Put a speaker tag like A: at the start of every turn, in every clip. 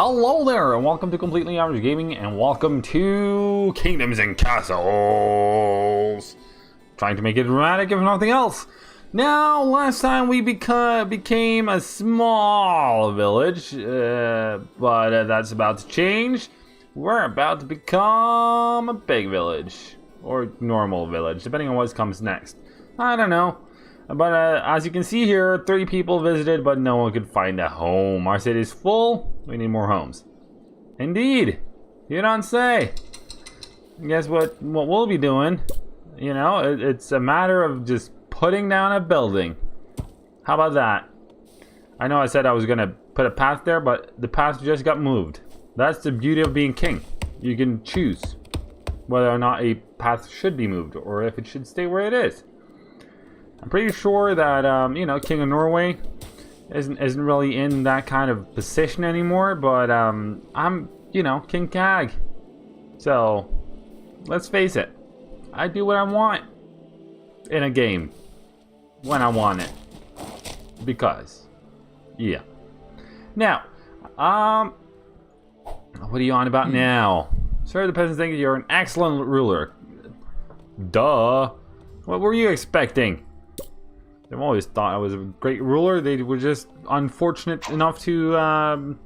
A: Hello there, and welcome to Completely Average Gaming, and welcome to Kingdoms and Castles. Trying to make it dramatic, if nothing else. Now, last time we became a small village, but that's about to change. We're about to become a big village, or normal village, depending on what comes next. I don't know. But as you can see here, 3 people visited, but no one could find a home. Our city is full. We need more homes. Indeed. You don't say. Guess what we'll be doing? You know, it's a matter of just putting down a building. How about that? I know I said I was going to put a path there, but the path just got moved. That's the beauty of being king. You can choose whether or not a path should be moved, or if it should stay where it is. I'm pretty sure that, you know, King of Norway isn't really in that kind of position anymore, but I'm, you know, King Cag. So, let's face it. I do what I want in a game when I want it. Because, yeah. Now, what are you on about now? Sir, the peasants think you're an excellent ruler. Duh. What were you expecting? They've always thought I was a great ruler. They were just unfortunate enough to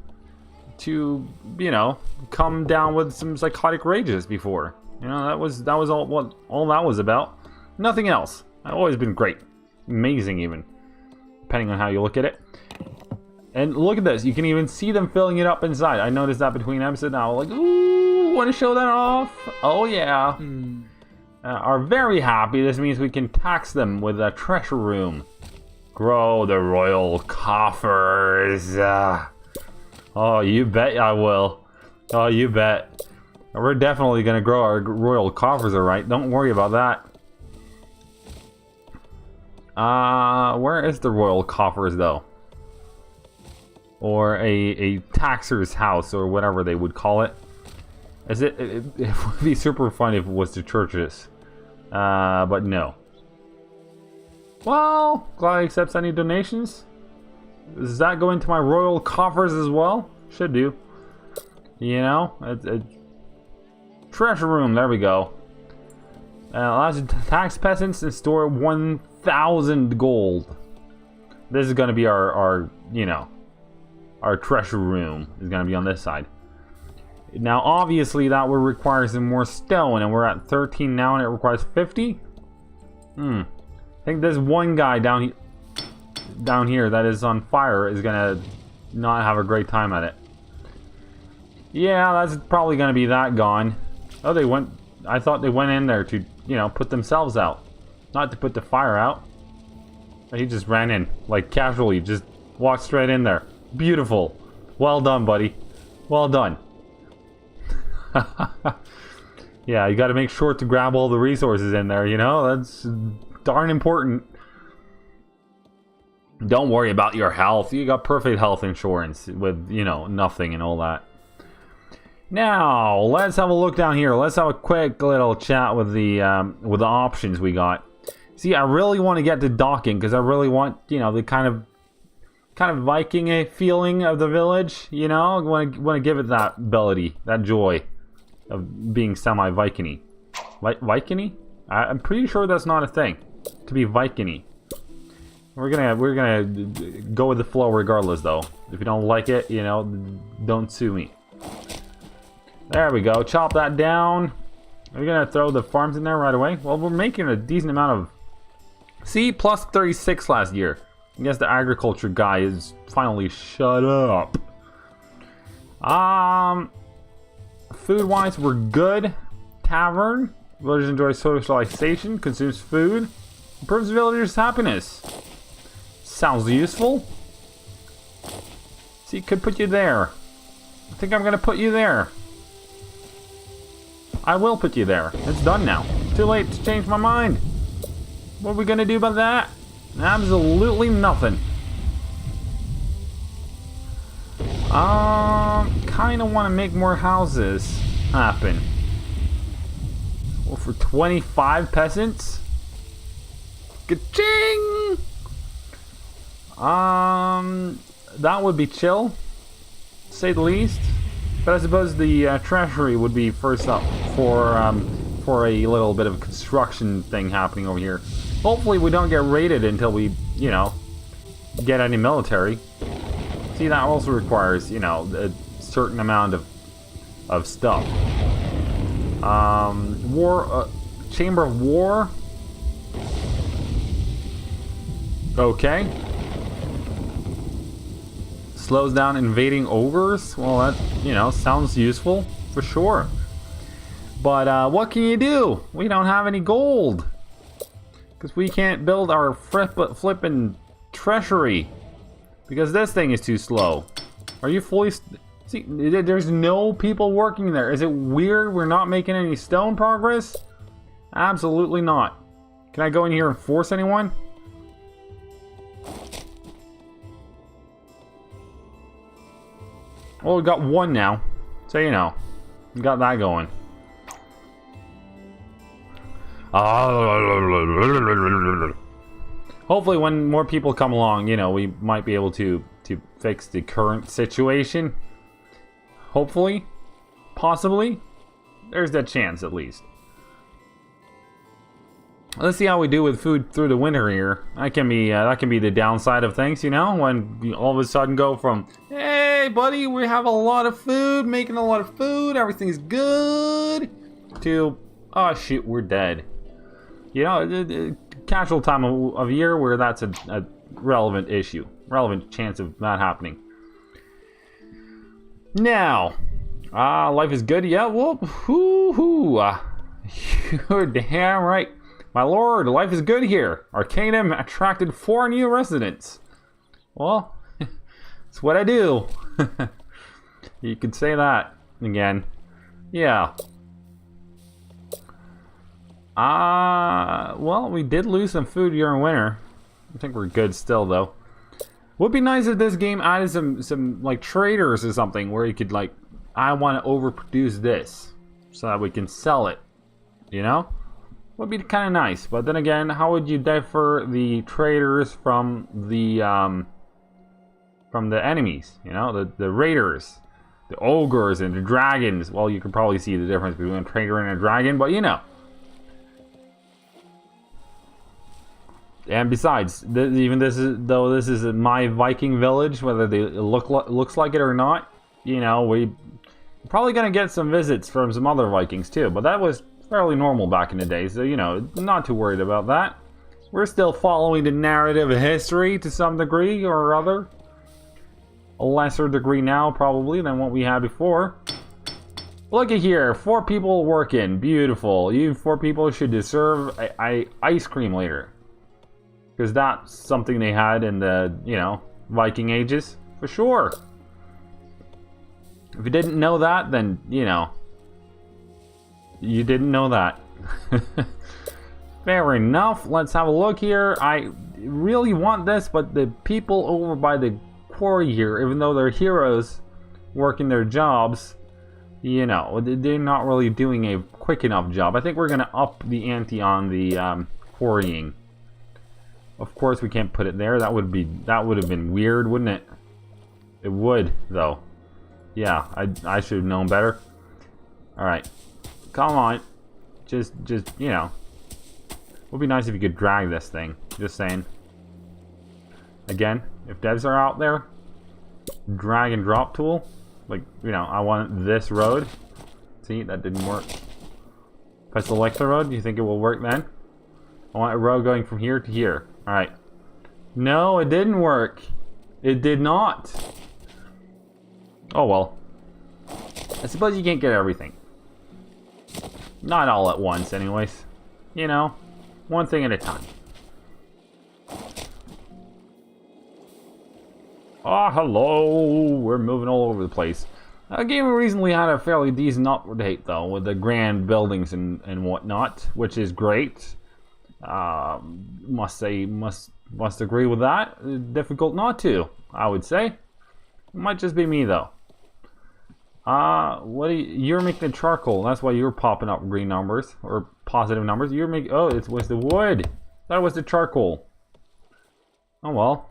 A: you know, come down with some psychotic rages before. You know, that was all that was about. Nothing else. I've always been great, amazing even, depending on how you look at it. And look at this. You can even see them filling it up inside. I noticed that between episodes now. Like, ooh, want to show that off? Oh yeah. Are very happy. This means we can tax them with a treasure room. Grow the royal coffers. Oh, you bet I will. Oh, you bet. We're definitely going to grow our royal coffers, alright. Don't worry about that. Where is the royal coffers, though? Or a taxer's house, or whatever they would call it. It would be super fun if it was the churches. But no. Well, glad he accepts any donations. Does that go into my royal coffers as well? Should do. You know, treasure room. There we go. Allows you to tax peasants and store 1,000 gold. This is going to be our you know, our treasure room is going to be on this side. Now, obviously, that would require some more stone, and we're at 13 now, and it requires 50? I think this one guy down here that is on fire is gonna not have a great time at it. Yeah, that's probably gonna be that gone. Oh, they went... I thought they went in there to, you know, put themselves out. Not to put the fire out. He just ran in, like, casually, just walked straight in there. Beautiful. Well done, buddy. Well done. Yeah, you got to make sure to grab all the resources in there, you know? That's darn important. Don't worry about your health. You got perfect health insurance with, you know, nothing and all that. Now, let's have a look down here. Let's have a quick little chat with the options we got. See, I really want to get to docking because I really want, you know, the kind of Viking feeling of the village, you know? I want to give it that ability, that joy of being semi-Viking-y. Viking-y? I'm pretty sure that's not a thing, to be Viking-y. We're gonna go with the flow regardless, though. If you don't like it, you know, don't sue me. There we go. Chop that down. We're gonna throw the farms in there right away. Well, we're making a decent amount of... See, plus 36 last year. I guess the agriculture guy is finally shut up. Food-wise, we're good. Tavern. Villagers enjoy socialization. Consumes food. Improves villagers' happiness. Sounds useful. See, could put you there. I think I'm going to put you there. I will put you there. It's done now. Too late to change my mind. What are we going to do about that? Absolutely nothing. Kind of want to make more houses happen. Well, for 25 peasants? Ka-ching! That would be chill. say the least. But I suppose the treasury would be first up for a little bit of construction thing happening over here. Hopefully we don't get raided until we, you know, get any military. See, that also requires, you know, a certain amount of stuff. Chamber of War. Okay. Slows down invading ogres. Well, that, you know, sounds useful for sure. But what can you do? We don't have any gold because we can't build our flippin' treasury because this thing is too slow. Are you fully? See, there's no people working there. Is it weird we're not making any stone progress? Absolutely not. Can I go in here and force anyone? Well, we got one now, so you know, we got that going. Hopefully, when more people come along, you know, we might be able to fix the current situation. Hopefully, possibly, there's that chance at least. Let's see how we do with food through the winter here. That can be the downside of things, you know, when you all of a sudden go from, hey buddy, we have a lot of food, making a lot of food, everything's good, to, oh shit, we're dead. You know, casual time of year where that's a relevant issue, relevant chance of that happening. Now, life is good, yeah, well, you're damn right. My lord, life is good here. Our kingdom attracted 4 new residents. Well, it's what I do. You could say that again. Yeah. Well, we did lose some food during winter. I think we're good still, though. Would be nice if this game added some like traders or something where you could like, I want to overproduce this so that we can sell it. You know? Would be kind of nice, but then again, how would you differ the traders from the enemies? You know, the raiders, the ogres, and the dragons. Well, you can probably see the difference between a trader and a dragon, but you know. And besides, this is my Viking village, whether they looks like it or not, you know, we probably gonna get some visits from some other Vikings too. But that was fairly normal back in the day, so you know, not too worried about that. We're still following the narrative of history to some degree or other. A lesser degree now, probably, than what we had before. Look at here, 4 people working. Beautiful. You 4 people should deserve a ice cream later. Because that's something they had in the, you know, Viking ages. For sure. If you didn't know that, then, you know, you didn't know that. Fair enough. Let's have a look here. I really want this, but the people over by the quarry here, even though they're heroes working their jobs, you know, they're not really doing a quick enough job. I think we're going to up the ante on the quarrying. Of course, we can't put it there. That would have been weird, wouldn't it? It would, though. Yeah, I should have known better. All right. Come on. Just, you know. It would be nice if you could drag this thing. Just saying. Again, if devs are out there, drag and drop tool. Like, you know, I want this road. See, that didn't work. If I select the road, do you think it will work then? I want a road going from here to here. Alright. No, it didn't work. It did not. Oh well. I suppose you can't get everything. Not all at once, anyways. You know, one thing at a time. Ah, hello! We're moving all over the place. The game recently had a fairly decent update, though, with the grand buildings and whatnot, which is great. Must agree with that. Difficult not to, I would say. It might just be me, though. What are you're making charcoal. That's why you're popping up green numbers or positive numbers. You're making it was the wood. That was the charcoal. Oh well.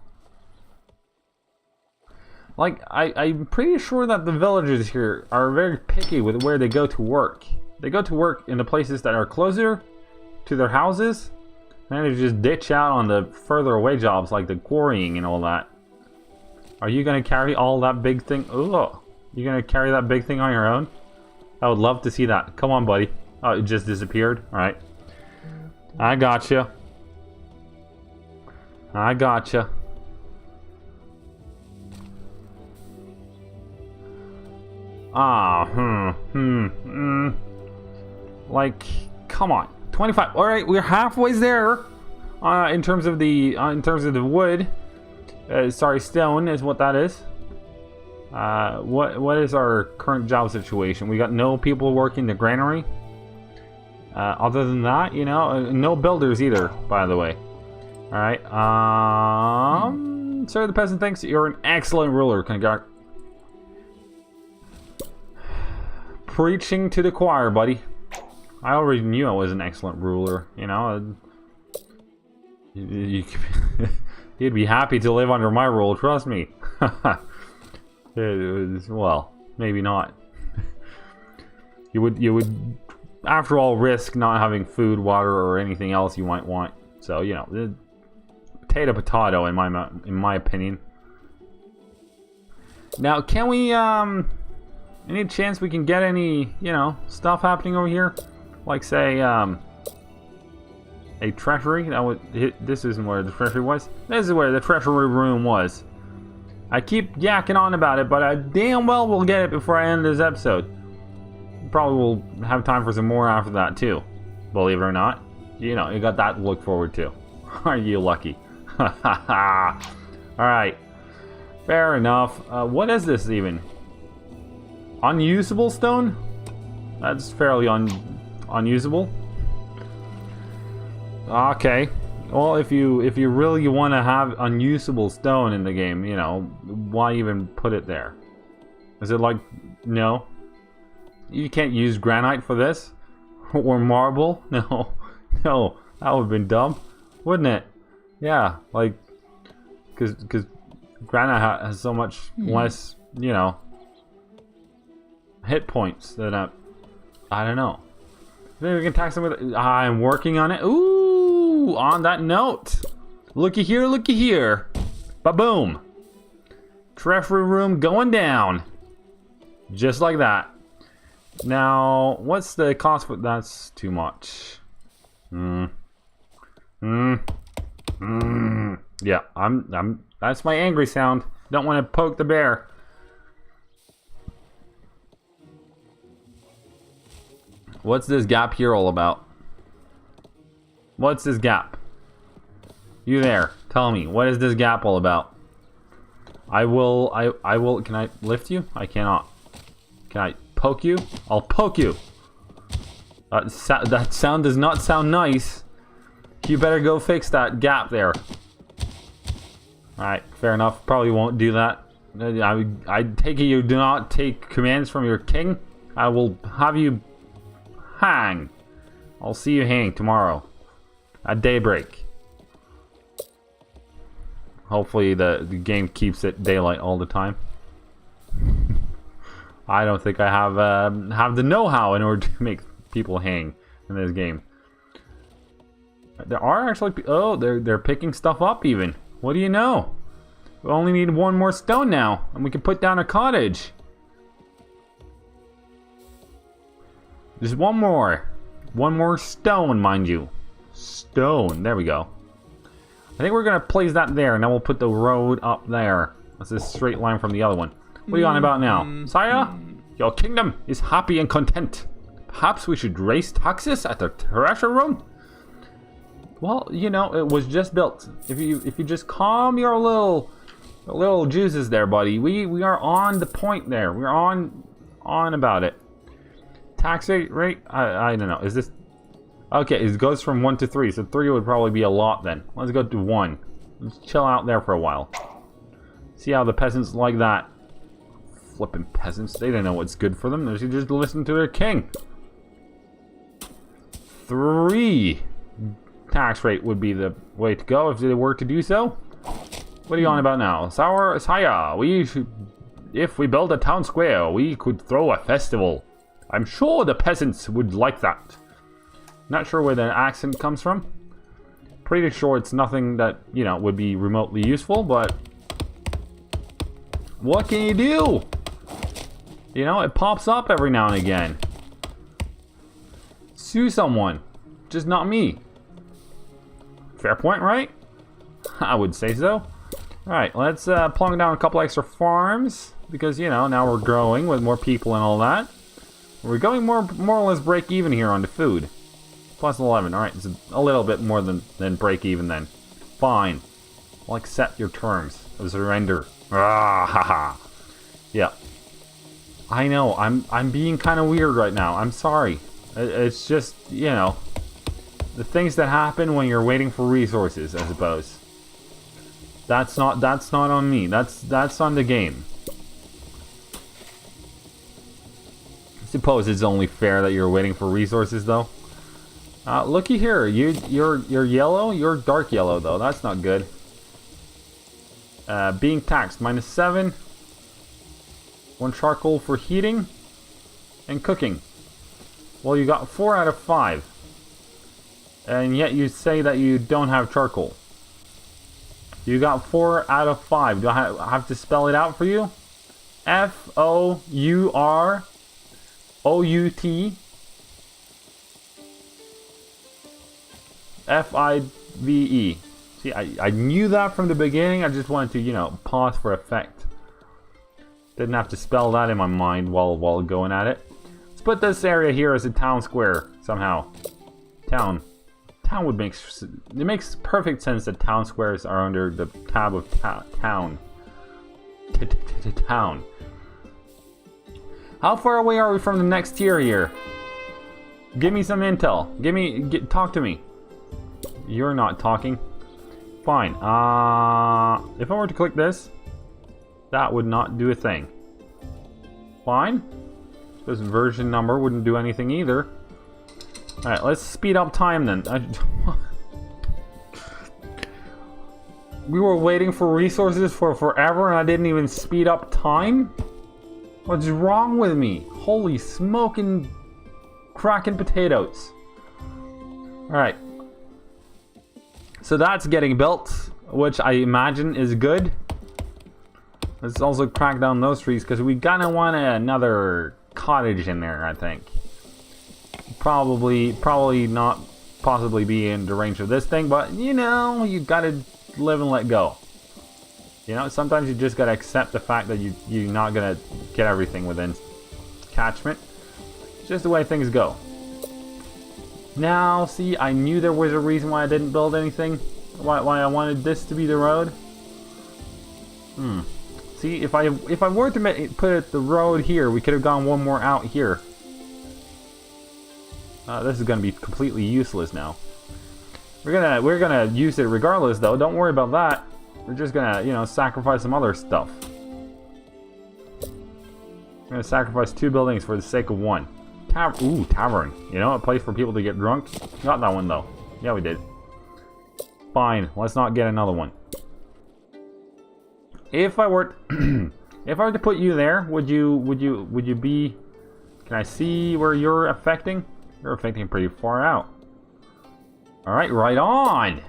A: Like, I'm pretty sure that the villagers here are very picky with where they go to work. They go to work in the places that are closer to their houses, and they just ditch out on the further away jobs like the quarrying and all that. Are you gonna carry all that big thing? Oh, you gonna carry that big thing on your own? I would love to see that. Come on, buddy. Oh, it just disappeared. All right. I gotcha. I gotcha. Like, come on. 25. All right, we're halfway there. In terms of the wood. Sorry, stone is what that is. What is our current job situation? We got no people working the granary. Other than that, you know, no builders either, by the way. All right. Sir, the peasant thinks you're an excellent ruler. Preaching to the choir, buddy. I already knew I was an excellent ruler. You know, you'd be happy to live under my rule. Trust me. Well, maybe not. You would, after all, risk not having food, water, or anything else you might want. So you know, potato, in my opinion. Now, can we any chance we can get any, you know, stuff happening over here? Like, say, a treasury? This isn't where the treasury was. This is where the treasury room was. I keep yakking on about it, but I damn well will get it before I end this episode. Probably will have time for some more after that, too. Believe it or not. You know, you got that to look forward to. Are you lucky? Alright. Fair enough. What is this, even? Unusable stone? That's fairly unusable. Okay. Well, if you really want to have unusable stone in the game, you know, why even put it there? Is it like, no? You can't use granite for this? Or marble? No. No. That would have been dumb, wouldn't it? Yeah, like, because granite has so much less, you know, hit points than I don't know. Maybe we can attack some with. I'm working on it. Ooh, on that note, looky here, ba-boom. Treasury room going down, just like that. Now, what's the cost for? That's too much. Yeah, I'm. That's my angry sound. Don't want to poke the bear. What's this gap here all about? What's this gap? You there, tell me, what is this gap all about? I will, can I lift you? I cannot. Can I poke you? I'll poke you. That sound does not sound nice. You better go fix that gap there. Alright, fair enough. Probably won't do that. I take it you do not take commands from your king. I will have you hang. I'll see you hang tomorrow at daybreak. Hopefully the game keeps it daylight all the time. I don't think I have the know-how in order to make people hang in this game. There are actually, oh, they're picking stuff up even. What do you know? We only need one more stone now, and we can put down a cottage. Just one more stone, mind you. Stone, there we go. I think we're gonna place that there, and then we'll put the road up there. That's a straight line from the other one. What are you on about now? Sire, your kingdom is happy and content. Perhaps we should raise taxes at the treasure room? Well, you know, it was just built. If you just calm your little juices there, buddy. We are on the point there. We're on about it. Tax rate? I don't know. Is this... Okay, it goes from 1 to 3, so 3 would probably be a lot then. Let's go to 1. Let's chill out there for a while. See how the peasants like that. Flipping peasants. They don't know what's good for them. They should just listen to their king. 3 tax rate would be the way to go if they were to do so. What are you on about now? Saya, if we build a town square, we could throw a festival. I'm sure the peasants would like that. Not sure where the accent comes from. Pretty sure it's nothing that, you know, would be remotely useful, but what can you do? You know, it pops up every now and again. Sue someone, just not me. Fair point, right? I would say so. Alright, let's plunk down a couple extra farms, because, you know, now we're growing with more people and all that. We're going more or less break even here on the food. Plus 11, alright, it's a little bit more than break even then. Fine. I'll accept your terms of surrender. Ah, haha. Yeah. I know, I'm being kind of weird right now. I'm sorry. It's just, you know, the things that happen when you're waiting for resources, I suppose. That's not on me. That's on the game. I suppose it's only fair that you're waiting for resources, though. Looky here. You're yellow. You're dark yellow, though. That's not good. Being taxed -7. 1 charcoal for heating and cooking. Well, you got 4 out of 5, and yet you say that you don't have charcoal. You got 4 out of 5. Do I have to spell it out for you? FOUROUT FIVE. See, I knew that from the beginning. I just wanted to, you know, pause for effect. Didn't have to spell that in my mind while going at it. Let's put this area here as a town square somehow. Town would make... It makes perfect sense that town squares are under the tab of town. Town. How far away are we from the next tier here? Give me some intel. Talk to me. You're not talking. Fine. If I were to click this, that would not do a thing. Fine. This version number wouldn't do anything either. Alright, let's speed up time then. We were waiting for resources for forever and I didn't even speed up time? What's wrong with me? Holy smoking cracking potatoes. Alright. So that's getting built, which I imagine is good. Let's also crack down those trees because we gotta want another cottage in there, I think. Probably not possibly be in the range of this thing, but you know, you gotta live and let go. You know, sometimes you just gotta accept the fact that you're not gonna get everything within catchment. It's just the way things go. Now, see, I knew there was a reason why I didn't build anything. Why I wanted this to be the road. See, if I were to put the road here, we could have gone one more out here. This is gonna be completely useless now. We're gonna use it regardless, though. Don't worry about that. We're just gonna, you know, sacrifice some other stuff. We're gonna sacrifice 2 buildings for the sake of 1. Ooh, tavern. You know, a place for people to get drunk. Got that one though. Yeah, we did. Fine. Let's not get another one. If I were, if I were to put you there, would you be? Can I see where you're affecting? You're affecting pretty far out. All right, right on.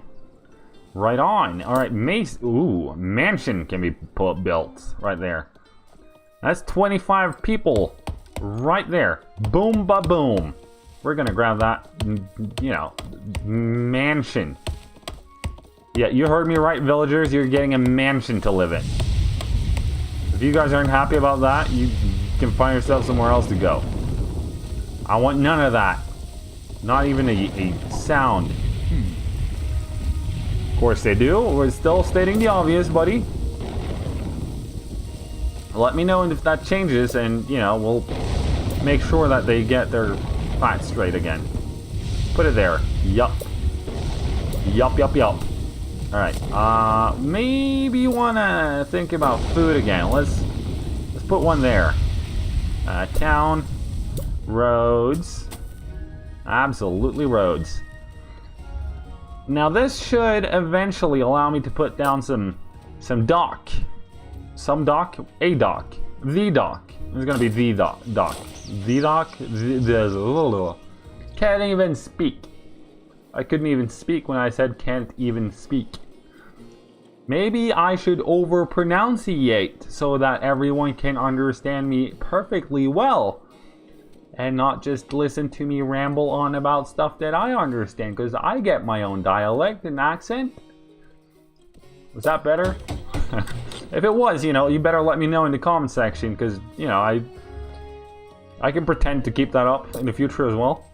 A: Right on. All right, mansion can be built right there. That's 25 people. Right there. Boom, ba boom. We're gonna grab that, you know, mansion. Yeah, you heard me right, villagers. You're getting a mansion to live in. If you guys aren't happy about that, you can find yourself somewhere else to go. I want none of that. Not even a sound. Of course they do. We're still stating the obvious, buddy. Let me know if that changes, and, you know, we'll make sure that they get their facts straight again. Put it there. Yup. Yup, yup, yup. Alright, maybe you wanna think about food again. Let's put one there. Town. Roads. Absolutely roads. Now this should eventually allow me to put down some some dock. Some dock? A dock. The dock. It's gonna be the dock. The dock? Can't even speak. I couldn't even speak when I said can't even speak. Maybe I should over-pronunciate so that everyone can understand me perfectly well. And not just listen to me ramble on about stuff that I understand, because I get my own dialect and accent. Was that better? If it was, you better let me know in the comment section, because, I can pretend to keep that up in the future as well.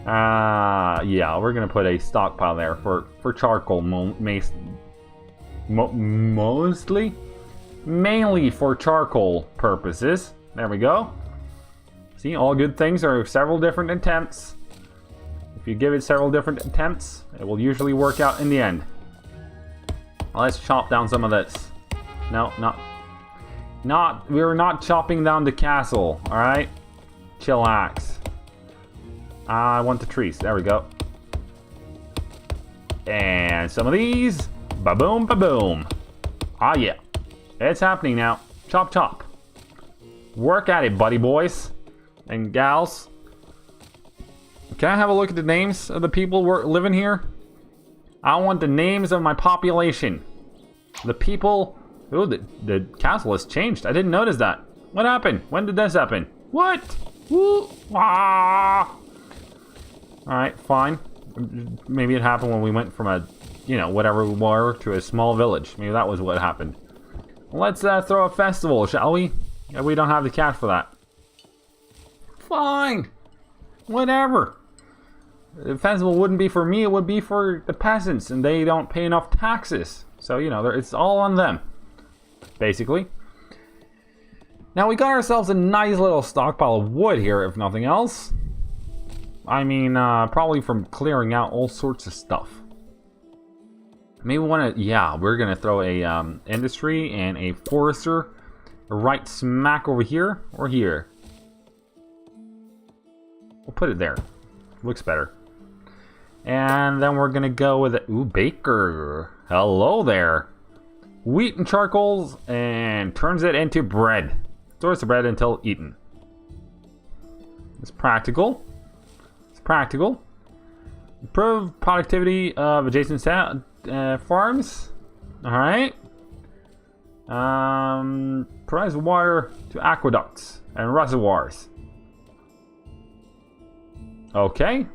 A: Yeah, we're gonna put a stockpile there for charcoal mostly. Mainly for charcoal purposes. There we go. See, all good things are several different attempts. If you give it several different attempts, it will usually work out in the end. Let's chop down some of this. No, we're not chopping down the castle, alright? Chillax. I want the trees. There we go. And some of these. Ba-boom, ba-boom. Ah, yeah. It's happening now. Chop, chop. Work at it, buddy boys and gals. Can I have a look at the names of the people living here? I want the names of my population. The people... Oh, the castle has changed. I didn't notice that. What happened? When did this happen? What? Woo! Ah! Alright, fine. Maybe it happened when we went from a, whatever we were, to a small village. Maybe that was what happened. Let's throw a festival, shall we? Yeah, we don't have the cash for that. Fine. Whatever. The festival wouldn't be for me, it would be for the peasants, and they don't pay enough taxes. So, it's all on them, basically. Now, we got ourselves a nice little stockpile of wood here, if nothing else. I mean, probably from clearing out all sorts of stuff. Maybe we want to, yeah, we're going to throw a industry and a forester right smack over here or here. We'll put it there. Looks better. And then we're going to go with it. Ooh, baker. Hello there. Wheat and charcoals and turns it into bread. Stores the bread until eaten. It's practical. Practical. Improve productivity of adjacent farms. Alright. Provides water to aqueducts and reservoirs. Okay.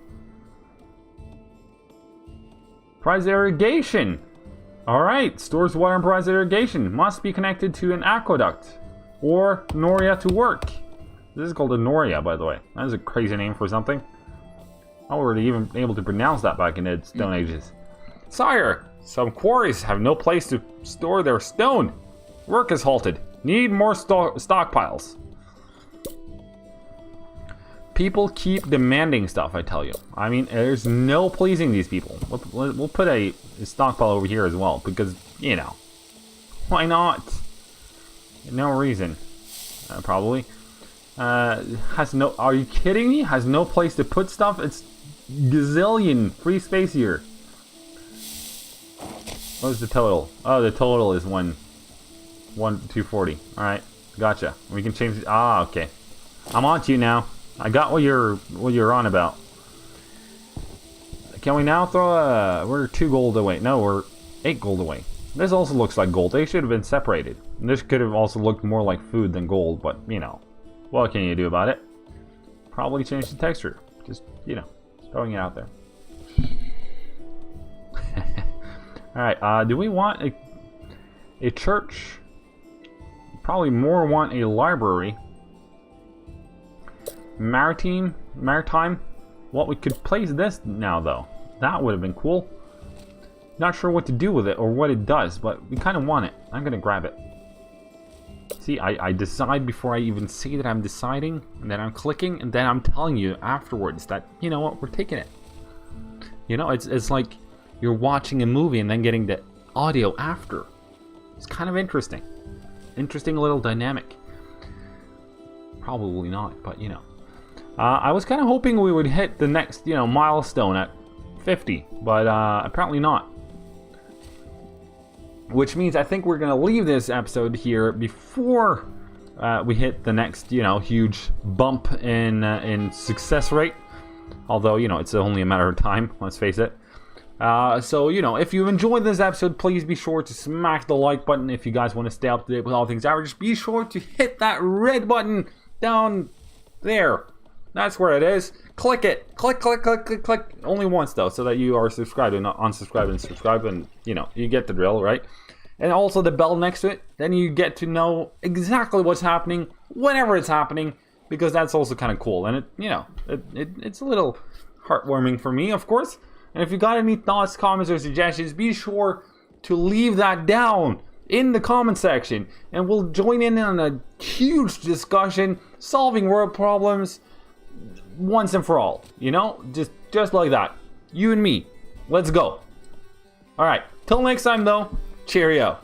A: Provides irrigation. Alright. Stores water and provides irrigation. Must be connected to an aqueduct or Noria to work. This is called a Noria, by the way. That is a crazy name for something. How were they even able to pronounce that back in the Stone Ages? Sire, some quarries have no place to store their stone. Work is halted. Need more stockpiles. People keep demanding stuff, I tell you. I mean, there's no pleasing these people. We'll put a stockpile over here as well, because, why not? No reason. Probably. Has no... Are you kidding me? Has no place to put stuff? It's gazillion free space here. What was the total? Oh, the total is 240. Alright, gotcha. We can change it. Ah, okay. I'm on to you now. I got what you're on about. Can we now throw a... We're 2 gold away. No, we're 8 gold away. This also looks like gold. They should have been separated. And this could have also looked more like food than gold, but, what can you do about it? Probably change the texture. Just, throwing it out there. Alright, do we want a church? Probably more want a library. Maritime? Well, we could place this now, though. That would have been cool. Not sure what to do with it or what it does, but we kind of want it. I'm going to grab it. See, I decide before I even say that I'm deciding, and then I'm clicking, and then I'm telling you afterwards that, you know what, we're taking it. It's like you're watching a movie and then getting the audio after. It's kind of interesting. Interesting little dynamic. Probably not, but I was kind of hoping we would hit the next, milestone at 50, but apparently not. which means I think we're gonna leave this episode here before we hit the next, huge bump in success rate. Although, it's only a matter of time, let's face it. So, if you enjoyed this episode, please be sure to smack the like button. If you guys want to stay up to date with all things average, be sure to hit that red button down there. That's where it is. Click it. Click, click, click, click, click. Only once, though, so that you are subscribed and not unsubscribed and subscribe. And, you get the drill, right? And also the bell next to it. Then you get to know exactly what's happening whenever it's happening, because that's also kind of cool. And, it's a little heartwarming for me, of course. And if you got any thoughts, comments, or suggestions, be sure to leave that down in the comment section. And we'll join in on a huge discussion, solving world problems once and for all. Just like that. You and me. Let's go. Alright, till next time though, cheerio.